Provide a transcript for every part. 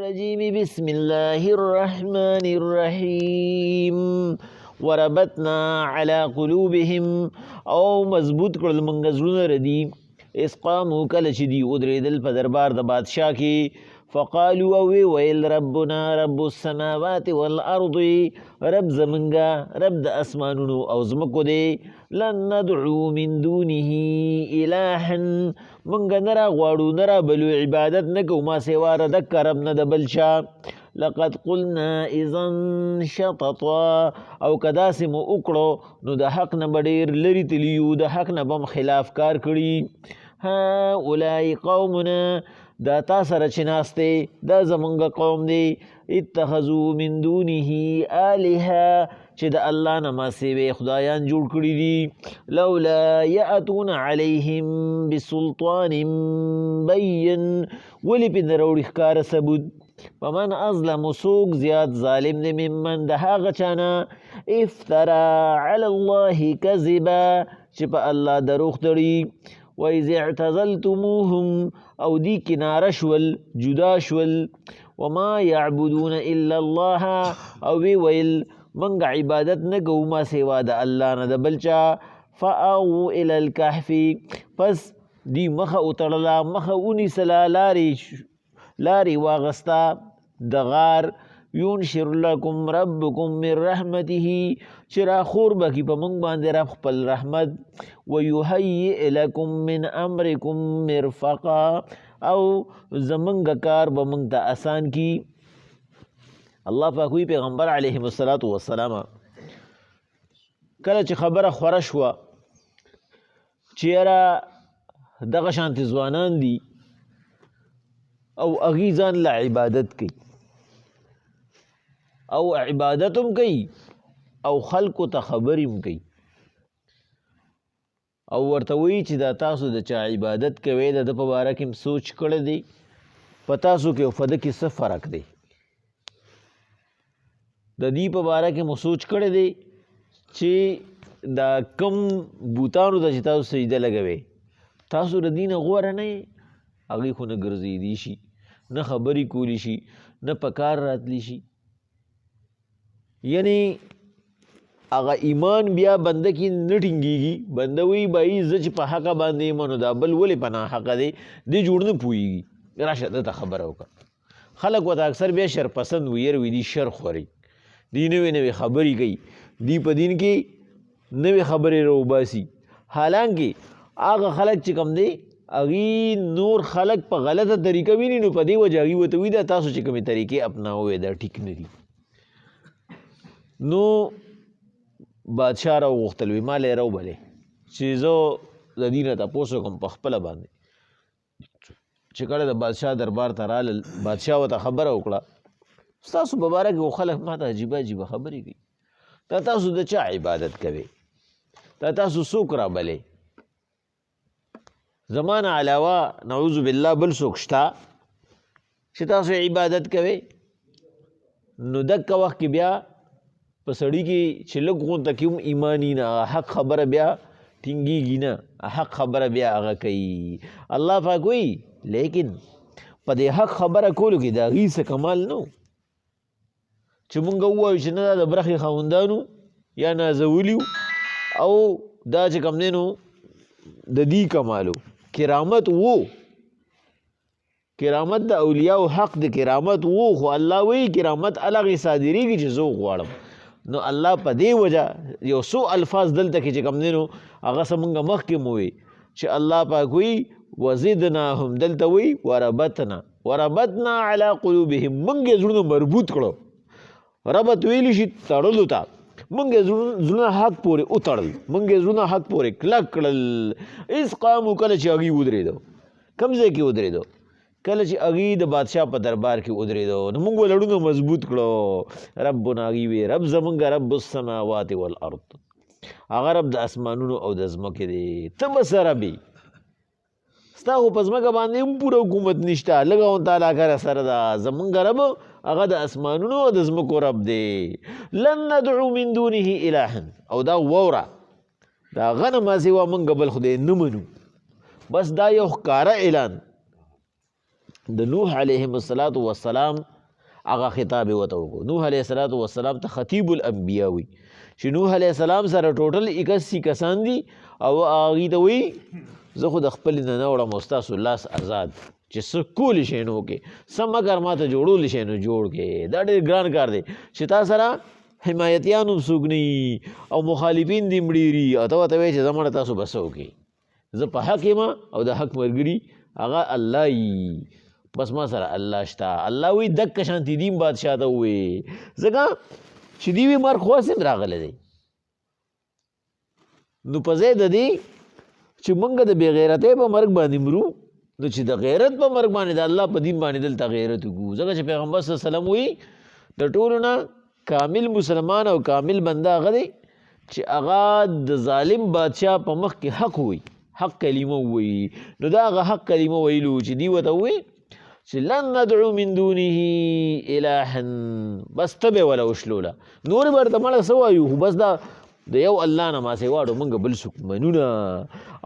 الرجيم بسم الله الرحمن الرحيم وربطنا على قلوبهم او مضبوط کړل منګ زړونه ردي اس قاموا کله چې دی ودرېدل په دربار د بادشاه کې فقالوا ويل ربنا رب السماوات والارض رب زمنګا رب د اسمانونو او زمکو دی لن ندعو من دونه الها منګ نرا غواړو نرا بلو عبادت نکو ما سوا ردک رب نه د بلچا لقد قلنا اذا شططا او کداسم وکړو نو د حق نه بډیر لري تلیو د حق نه بم خلاف کار کړي ها اولای قومنا دا تا سره چې ناسته دا زمونږ قوم دی اتخذوا من دونه آلهه چې د الله نه ما سوی خدایان جوړ کړي دي لولا یأتون علیهم بسلطان بین ولی پې نه راوړي ښکاره ثبوت فمن اظلم سوک زیاد ظالم دی ممن د هغه چانه افترا علی الله کذبا چې په الله دروغ تړي وَإِذِ اعْتَزَلْتُمُوهُمْ او دی کناره شول جدا شول وما يعبدون الا الله او وی ویل منګ عبادت نه کوو ما سوا د الله نه د بلچا فاو الى الكهف پس دی مخه اتړلا مخه ونیسلا لاري واغستا د غار ينشر لكم ربكم من رحمته چرا خور بکی په مونږ باندې رب خپل رحمت ويهيئ لكم من امركم مرفقا او زمنګ کار به مونږ ته آسان کی الله پاک وی پیغمبر علیه الصلاۃ والسلام کله چې خبره خوره شوه چیرې دغه شانتي ځوانان دي او اغي ځان له عبادت کوي او عبادتم کوي او خلقو ته خبریم کوي او ورته وی چې دا تاسو د چا عبادت کوي د په باره کې سوچ کړی دی په تاسو کې او فده کې څه فرق دی د دې په باره کې مو سوچ کړی دی چې دا کم بوتانو ته چې تاسو سجده لګوئ تاسو د دې نه غوره نه یې هغوی خو نه ګرځېدی شي نه خبرې کولی شي نه په کار راتلی شي یعنی هغه ایمان بیا بنده کې نه ټینګېږي بنده وایي بھائی زه چې په حقه باندې یم نو دا بل ولې په ناحقه دی دی جوړ نه پوهېږي راشه دته خبره وکړه خلک ورته اکثر بیا شرپسند وي یار وي دي شر خوري دی نوې نوې خبرې کوي دی په دین کې نوې خبرې راوباسي حالانکې هغه خلک چې کوم دی هغوی نور خلک په غلطه طریقه ویني نو په دې وجه هغوی ورته وایي دا تاسو چې کومې طریقې اپناوئ دا ټیک نه دي نو بادشاه را وغوښتل وي ما لی راوبلې چې زه د دې نه تپوس وکړم په خپله باندې چې کله د بادشاه دربار ته رالل بادشاه ورته خبره وکړه ستاسو په باره کې خو خلک ما ته عجیبه عجیبه خبرې کوي دا تاسو د چا عبادت کوئ دا تاسو څوک رابلئ زما نه علاوه نعوذ بالله بل څوک شته چې تاسو عبادت کوئ نو دکه وخت کې بیا په سړي کې چې لږ غونته کې هم ایمانی نه حق خبره بیا ټینګېږي نه حق خبره بیا هغه کوي الله پاک وایي لیکن په دې حق خبره کولو کې د هغوی څه کمال نه و چې مونږ ووایو چې نه دا د برخې خاوندانو یا نازولي او دا چې کوم دی نو د دې کمالو کرامت وو کرامت د اولیاء حق د کرامت وو خو الله وایي کرامت هغې صادرېږي چې زه وغواړم نو الله په دې وجه یو څو الفاظ دلته کې چې کوم دی نو هغه څه مونږ مخکې مو وی چې الله پاک وی وزدناهم دلته وی وربطنا علی قلوبهم مونږ یې زړونه مربوط کړو ربط ویلی شي تړلو ته مونږ یې زړونه حق پورې وتړل مونږ یې زړونه حق پورې کلک کړل اس قامو کله چې هغوی ودرېدو کوم ځای کې ودرېدو کله چې هغوی د بادشاه په دربار کې ودرېدو نو موږ به لړونه مضبوط کړو ربنا هغوی وی رب زمونږ رب السماوات والارض هغه رب د اسمانونو او د ځمکې دی ته به څه رب یې ستا خو په ځمکه باندې هم پوره حکومت نشته لږه غونته علاقه راسره ده زمونږ رب هغه د اسمانونو او د ځمکو رب دی لن ندعو من دونه الها او دا ووره د هغه نه ما سوا موږ بل خدای نه منو بس دا یو ښکاره اعلان د نوح علیهم السلام هغه خطاب یې ورته وکړو. نوح علیه السلام ته خطیب الانبیا وي چې نوح علیه السلام سره ټوټل 81 کسان دي او هغوی ته وایي زه خو د خپلې نه نه وړم او ستاسو لاس آزاد چې څه کولی شئ نو وکړې، څه مګر ما ته جوړولی شئ نو جوړ کړې. دا ډېر ګران کار دی چې تا سره حمایتیان هم څوک نه وي او مخالفین دې هم ډېر وي او ته ورته وایې چې زه مړه تاسو به څه وکړې، زه په حق یم او د حق ملګري هغه الله وي، بس ما سره الله شته. الله وی دک شانتی دیم بادشاہ ته وی ځکه چې دی وی مرګ خو هم راغلی دی. نو په ځای د دې چې موږ د بې غیرتۍ په مرګ باندې مرو، نو چې د غیرت په مرګ باندې د الله په دین باندې دلته غیرت وکړو. ځکه چې پیغمبر صلی الله علیه وسلم وی د ټولو نه کامل مسلمان او کامل بنده هغه دی چې هغه د ظالم بادشاہ په مخ کې حق وي، حق کلمه وي. نو دا هغه حق کلمه ویلو چې دی ورته وی چې لن ندعو من دونه الها، بس ته به وله وشلوله نور به ورته مړه څه وایو، خو بس دا د یو الله نه ما سوا واړو موږ بل څوک منو نه.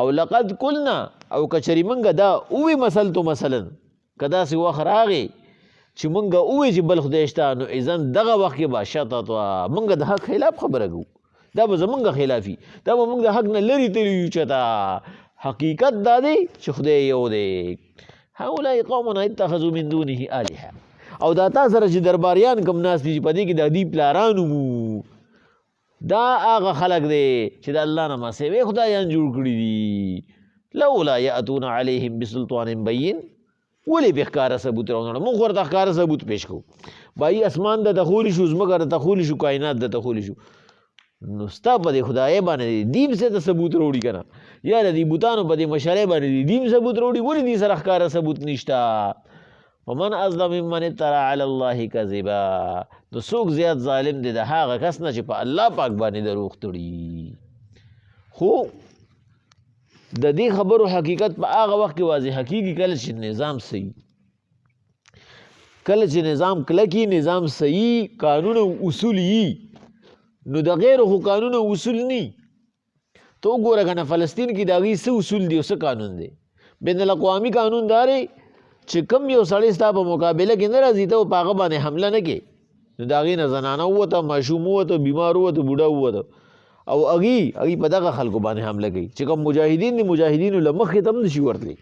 او لقد قلنا او کچرې موږ دا اووی مثلتو مثلا که داسې وخت راغی چې موږ اووی چې بل خدای شته، نو اذن دغه وخت کې به شططا موږ د حق خلاف خبره کوو، دا به زمونږ خلافي، دا به موږ د حق نه لرې تللي یو. چېرته حقیقت دا دی چې خدای یو دی. هؤلاء قوم اتخذوا من دونه آلهة، او دا تا سره چې درباریان کم ناست دي چې په دې کې د دې پلارانو مو، دا هغه خلق دی چې د الله نه ما سوی خدایان جوړ کړي دي. لولا یأتون علیهم بسلطان بین، ولې بې ښکاره ثبوت راوړه؟ موږ ورته ښکاره ثبوت پیش کوو. بایي اسمان د تخولی شو، ځمکه د تخولی شو، کائنات د تخولی شو، نو ستا په دې خدای باندې دیم سے ته ثبوت راوړي که نه، یا د دې بوتانو په دې مشرۍ باندې دیم ثبوت راوړي، ولې دې سره ښکاره ثبوت نشته. ومن اظلم ممن افترى على الله کذبا، نو څوک زیات ظالم دی د هغه کس نه چې په الله پاک باندې دروغ تړي. خو د دې خبرو حقیقت په هغه وخت کې واضح کېږي کله چې نظام صحیح، کله چې نظام کلکي، نظام صحیح، قانون او اصول یي، نو د غیر خو قانون او اصول نی. تو وګوره که نه فلسطین کې د هغوی څه اصول دي او څه قانون دی. بین الاقوامي قانون دا دی چې کم یو سړی ستا په مقابله کې نه راځي ته په هغه باندې حمله نه کې، نو د هغې نه زنانه ووته، ماشوم ووته، بیمار ووته، بوډا ووته، او هغوی په دغه خلکو باندې حمله کوي چې کوم مجاهدین دي، مجاهدینو له مخې ته هم نشي ورتلی.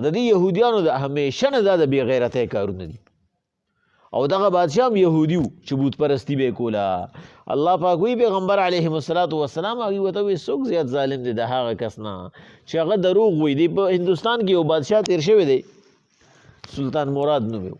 د دې یهودیانو د همیشه نه دا د بې غیرتۍ کارونه دي. او دغه بادشاه هم یهودي و چې بت پرستی به کوله. الله پاک وی پیغمبر علیهم السلام هغوی ورته وایي څوک زیات ظالم دی د هغه کس نه چې هغه دروغ وایي. دی په هندوستان کې یو بادشاه تیر شوی دی، سلطان مراد نوم یې،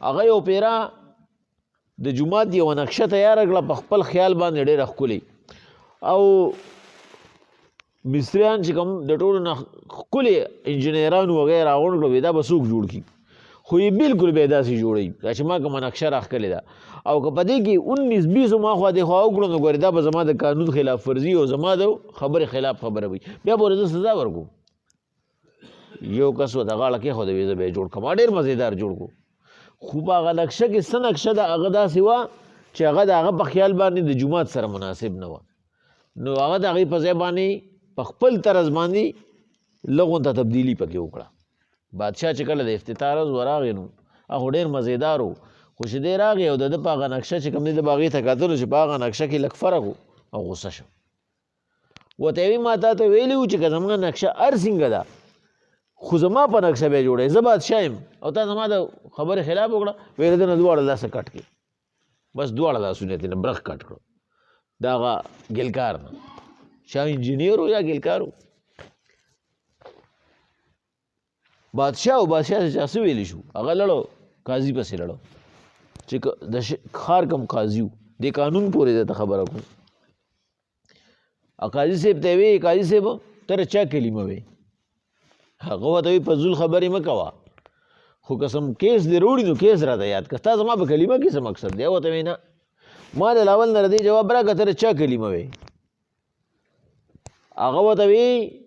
هغه یو پیره د جومات یوه نقشه تیاره کړه په خپل خیال باندې ډېره ښکلې، او مصریان چې کوم د ټولو نه ښکلې انجینران وغیره راغونډ کړه، وایي دا به څوک جوړ کړي، خو یې بالکل به یې داسې جوړوي چې ما کومه نقشه راښکلې ده. او که په دې کې 19-20 ما خوا دې خوا وکړو، نو ګورې دا به زما د قانون خلاف ورزي او زما د خبرې خلاف خبره وي، بیا به ورته سزا ورکړو. یو کس ورته غاړه کېښوده، زه به یې جوړ کړم، ډېر مزېدار جوړ کړو. خو په هغه نقشه کې څه نقشه ده هغه داسې وه چې هغه د هغه په خیال باندې د جومات سره مناسب نه وه. نو هغه د هغې په ځای باندې په خپل طرز باندې لږ غونته تبدیلي پکې وکړه. بادشاه چې کله د افتتاح ورځ ورغی، نو هغه ډېر مزېدار و، خو چې دی راغی او د ده په هغه نقشه چې کوم دی د به هغې ته کتلو چې په هغه نقشه کې لږ فرق و، او غصه شو. ورته یې ما تا ته ویلي وو چې که زما نقشه هر څنګه ده، خو زما په نقشه به یې جوړوې، زه بادشاه یم او تا زما د خبرې خلاف وکړه. ویل ده نه دواړه لاسه کټ کړې، بس دواړه لاسونه یې ترې نه برخ کټ کړو د هغه ګلکار نه، شاه انجینیر و یا ګلکار و. بادشاه او بادشاه ته چا څه ویلی شو، هغه لړو قاضي پسې لړو چې د ښار کم قاضي و، دې قانون پورې درته خبره کوم. قاضي صاحب ته یې ویې قاضي صاحب ته چا کلمه وی، هغه ورته وایي فضول خبرې مه کوه، خو قسم کیس دې راوړي نو کیس راته یاد کړه، ستا زما په کلمه کې څه مقصد دی؟ ورته وایي نه، ما د اول نه دې جواب راکړه ته چا کلمه وی. هغه ورته وایي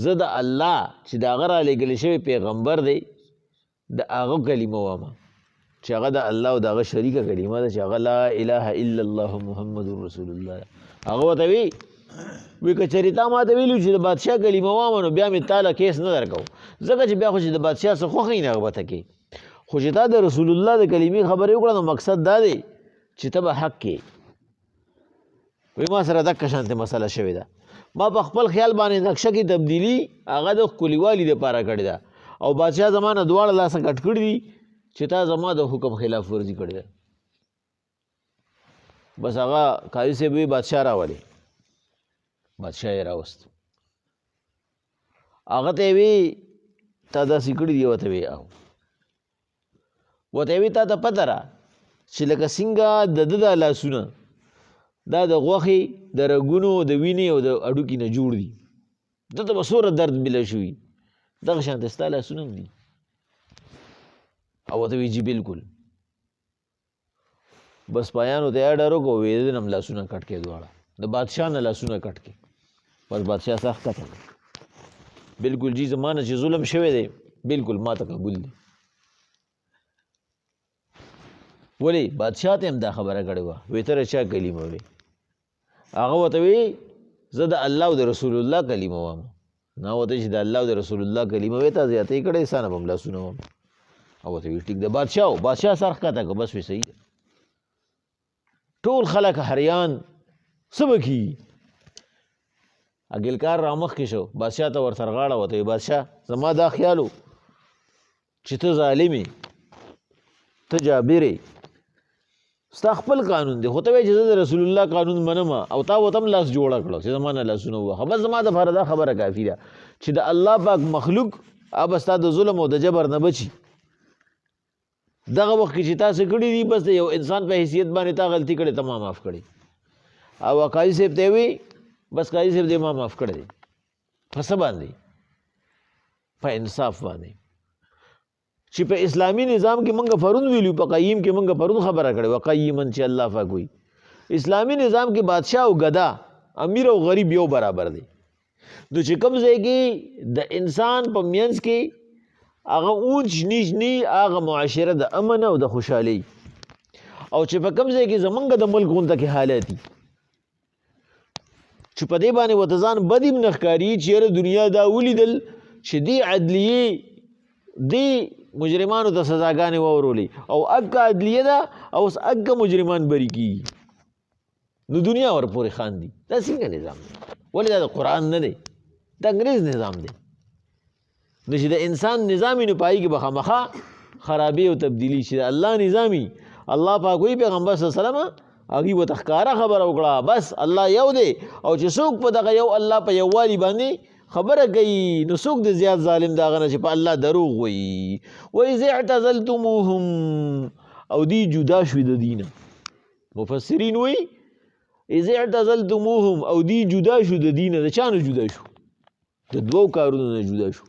زه د الله چې د هغه رالیږلی شوی پیغمبر دی د هغه کلمه وامه چې هغه د الله او د هغه شریکه کلمه ده چې هغه لا اله الا الله محمد رسول الله. هغه ورته وایي وی که چېرې تا ما ته ویلي چې د بادشاه کلمه وامه نو بیا مې تاله کیس نه درکوو ځکه چې بیا خو چې د بادشاه څه خوښه یې نه هغه به ته کوې خو چې تا د رسول الله د کلمې خبرې وکړه نو مقصد دا دی چې ته به حق کې وی ما سره دکه شانتې مسله شوې ده ما په خپل خیال باندې نقشه کې تبدیلي هغه د ښکلیوالي دپاره کړې ده او بادشاه زما نه دواړه لاسه کټ کړي دي چې تا زما د حکم خلاف ورزي کړې ده بس هغه قاضي صاحب وی بادشاه راولې بادشاه یې راوست هغه ته یې وی تا داسې کړي دي ورته وی او ورته یې وی تا ته پته را چې لکه څنګه د ده دا لاسونه دا د غوښې د رګونو د وینې او د هډوکي نه جوړ دي دته به څومره درد بله شوي دغه شانته ستا لاسونه هم دي او ورته وی جي بلکل بس پایانو ته یې ډر وکړو وی د نه هم لاسونه کټ کړې دواړه د بادشاه نه لاسونه کټ کړې بس بادشاه سخت کټ کړې بلکل جی زما نه چې ظلم شوی دی بلکل ما ته قبول دی ولې بادشاه ته هم دا خبره کړې وه وی ته چا کلمه وې هغه ورته وی زه د الله او د رسول الله کلمه وام نه ورته چې د الله او د رسول الله کلمه وې تا زیاتې کړې سانه به هم لاسونه وم او ورته وی ټیک د بادشاه سر ښکته کړه بس وی صحیح ټول خلک حریان څه به کي اګلکار رامخکې شو بادشاه ته ورسره غاړه وته وی بادشاه زما دا خیال و چې ته ظالم یې ته جابر یې ستا خپل قانون دی خو ته وایې چې زه د رسول الله قانون منم او تا ورته هم لاس جوړه کړه چې زما نه لاسونه ووهه بس زما دپاره دا خبره کافي ده چې د الله پاک مخلوق به ستا د ظلم او د جبر نه بچي دغه وخت کې چې تاسې کړي دي بس د یو انسان په حیثیت باندې تا غلطي کړې ته ما معاف کړې او قاضي صاحب ته وی بس قاضي صاحب دې ما معاف کړی دی په څه باندې په انصاف باندې چې په اسلامي نظام کې موږ پرون ویلو په قیم کې موږ پرون خبره کړې وه قیمن چې الله پاک وایي اسلامي نظام کې بادشاه او ګدا امیر او غریب یو برابر دی نو چې کوم ځای کې د انسان په منځ کې هغه اونچ نیچ نی هغه معاشره د امن او د خوشحالۍ او چې په کوم ځای کې زمونږ د ملک غونته کې حالات دي چې په دې باندې ورته ځان بد هم نه ښکاري چې یاره دنیا دا ولیدل چې دې عدلیې دې مجرمانو ته سزاګانې واورولې او اګه عدلیه ده او اوس اګه مجرمان بری کېږي نو دنیا ورپورې خاندي دا څنګه نظام دی ولې دا د قرآن نه دی د انګریز نظام دی نو چې د انسان نظامي نو پایي کې به خامخا خرابې او تبدیلي چې د الله نظامي الله پاک وایي پیغمبر صلی الله علیه وسلم هغوی ورته ښکاره خبره وکړه بس الله یو دی او چې څوک په دغه یو الله په یووالي باندې خبره کوي نو څوک د زیات ظالم د هغه نه چې په الله دروغ وایي وإذ اعتزلتموهم او دی جدا شوي د دینه مفسرین وایي اذ اعتزلتموهم او دی جدا شو د دینه د چا نه جدا شو د دوو کارونو نه جدا شو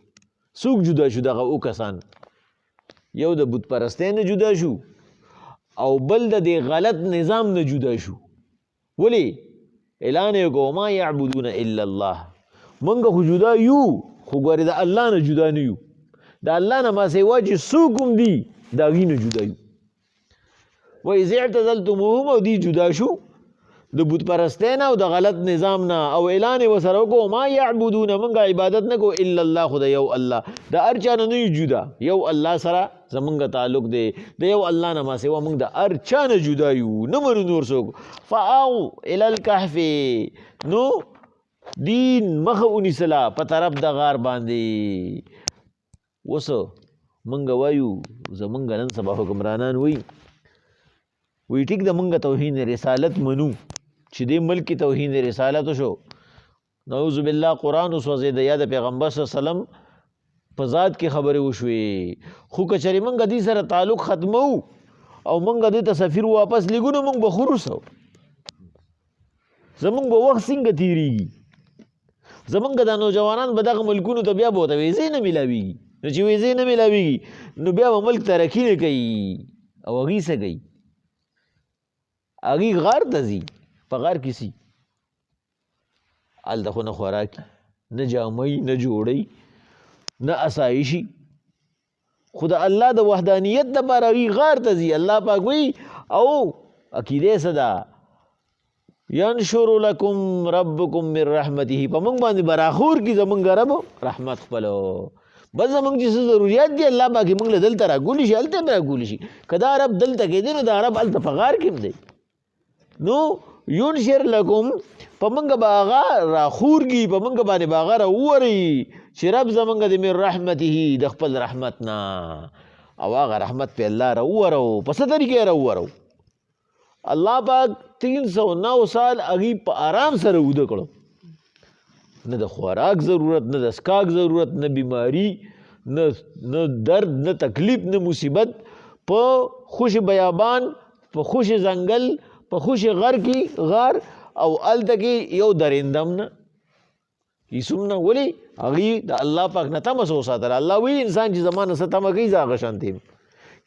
څوک جدا شو دغه او کسان یو د بت پرستۍ نه جدا شو او بل د دې غلط نظام نه جدا شو ولې اعلان یې وکړو ما یعبدون الا الله منګه خو جدا یو خو ګورې د الله نه جدا نه یو د الله نه ما سوا چې څوک هم دي د هغوی نه جدا یو وإذ اعتزلتموهم او دی جدا شو د بت پرستۍ نه او د غلط نظام نه او اعلان یې ورسره وکړو ما یعبدون منګه عبادت نه کوو الا الله خو د یو الله د هر چا نه یو جدا یو الله سره زمونږ تعلق دی د یو الله نه ما سوا موږ د هر چا نه جدا یو نه منو نور څوک فآو الی الکهف نو دین مخه ونیسله په طرف د غار باندې اوس موږ وایو زمونږ نن سبا حکمرانان وی ټیک د موږ توهین رسالت منو چې دې ملک کې توهین رسالت شو نعوذ بالله قرآن وسوځېده یا د پیغمبر صلی الله علیه وسلم په ذات کې خبرې وشوې خو که چېرې موږ دې سره تعلق ختمو او موږ دې ته سفیر واپس لېږو نو موږ به خروسو زموږ به وخت څنګه تېرېږي زمونږ دا نوجوانان به دغه ملکونو ته بیا به ورته ویزې نه میلاویږي نو چې ویزې نه میلاویږي نو بیا به ملک ترقي نه کوي او هغوی څه کوي هغوی غار ته ځي په غار کې سي هلته خو نه خوراکي نه جامې نه جوړی نه اسایشي خو د الله د وحدانیت دپاره هغوی غار ته ځي الله پاک وایي او عقیدې څه ده ینشر لکم ربکم من رحمته په موږ باندې براخور کی زمونږ رب رحمت خپلو بس زمونږ چې څه ضروریات دي الله باقي موږ له دلته راګولی شي هلته به راګولی شي که دا رب دلته کېدی نو دا رب هلته په غار کې هم دی نو ینشر لکم په موږ به هغه راخور کی په موږ باندې به هغه راووري چې رب زمونږ د من رحمته د خپل رحمت نه او هغه رحمت په الله راوورو په څه طریقې راوورو الله پاک 309 سال هغې په آرام سره اوده کړو نه د خوراک ضرورت نه د څښاک ضرورت نه بیماری نه درد نه تکلیف نه مصیبت په خوش بیابان په خوش ځنګل په خوش غار کې غار او هلته کې یو درندم نه هیڅ هم نه ولې هغې د الله پاک نه تمه څه وساتله الله وایي انسان چې زما نه څه تمه کوي زه هغه شانتې یم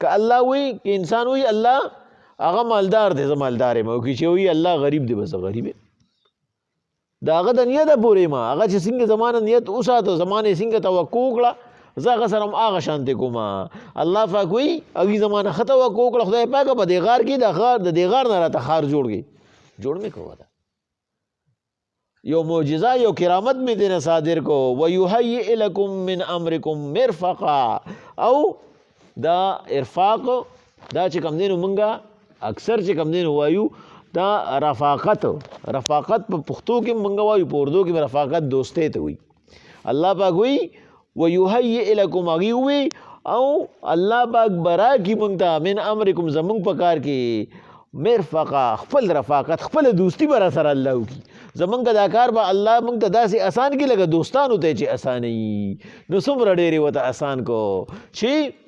که الله وایي که انسان وایي الله هغه مالدار دی زه مالدار یم او که چې وایي الله غریب دی بس غریب یم د هغه د نیته پورې یم هغه چې څنګه زما نه نیت وساته زما نه څنګه توقع وکړه زه هغه سره هم هغه شانتې کوم الله پاک وایي هغې زما نه ښه توقع وکړه خدای پاکه په دې غار کې د دې غار نه راته ښار جوړ کړي جوړ مې کوه یو معجزه یو کرامت مې دې نه صادر کو ویهیئ لکم من امرکم مرفقا او دا ارفاق دا چې کوم دی نو مونږه اکثر چې کوم دی نو وایو دا رفاقت په پښتو کې مونږ وایو په اردو کې رفاقت دوستۍ ته وایي الله پاک وایي ویهیئ لکم هغې ووایي او الله پاک برا کي مونږ ته من امرکم زمونږ په کار کې مرفقا خپل رفاقت خپل دوستی به را سره الله وکړي زمونږ دا کار به الله مونږ ته داسې اسان کړي لکه دوستانو ته چې اسانوي نو څومره ډېرې ورته اسان کو چې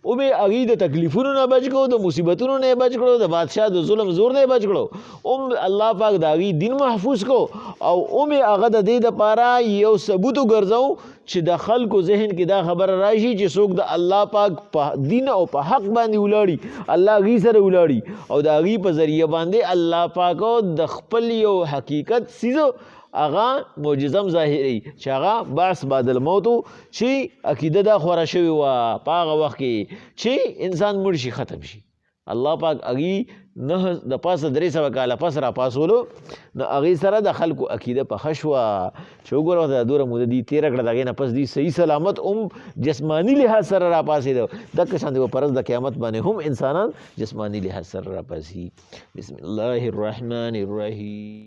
ومې هغې د تکلیفونو نه بچ کړو د مصیبتونو نه یې بچ کړو د بادشاه د ظلم زور نه یې بچ کړو الله پاک د هغې دین محفوظ کو او ومې هغه د دې دپاره یو ثبوت وګرځو چې د خلکو ذهن کې دا خبره راشي چې څوک د الله پاک په دین او په حق باندې ولاړي الله هغې سره ولاړي او د هغې په ذریعه باندې الله پاک د خپل یو حقیقت څیزو هغه معجزم ظاهري چې هغه بعث بعد الموت چې عقیده دا خوره شوې وه په هغه وخت کې چې انسان مړ شي ختم شي الله پاک هغې نه د پاسه 300 کاله پس را پاسولو نو هغې سره د خلکو عقیده پخه شوه چې وګوره دا دوره موده دي تېره کړه د هغې نه پس دي صحیح سلامت هم جسماني لحاظ سره را پاسېده دقه شانتې به په ورځ د قیامت باندې هم انسانان جسماني لحاظ سره را پاسي بسم الله الرحمن الرحیم